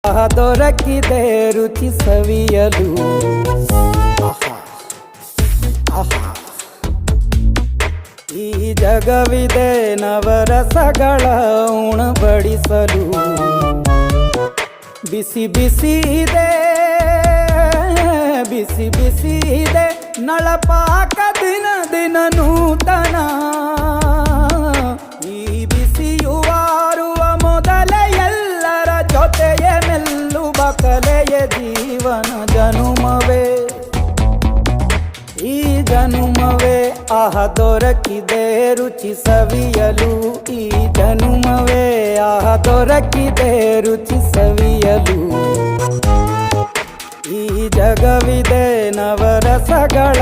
ದೊರಕಿದೆ ರುಚಿ ಸವಿಯಲು. ಈ ಜಗವಿದೆ ನವರಸಗಳ ಉಣಬಡಿಸಲು. ಬಿಸಿ ಬಿಸಿ ಇದೆ, ಬಿಸಿ ಬಿಸಿ ಇದೆ ನಳಪಾಕ ದಿನ ದಿನ ನೂತನ. ಈ ಬಿಸಿಯುವಾರುವ ಮೊದಲೇ ಎಲ್ಲರ ಜೊತೆಯೇ ಮೆಲ್ಲುವ ಕಲೆಯ ಜೀವನ ಜನುಮವೇ. ಈ ಜನುಮವೇ ಆಹ ದೊರಕಿದೆ ರುಚಿ ಸವಿಯಲು. ಈ ಜನುಮವೇ ಆಹ ದೊರಕಿದೆ ರುಚಿ ಸವಿಯಲು. ಈ ಜಗವಿದೆ ನವರಸಗಳ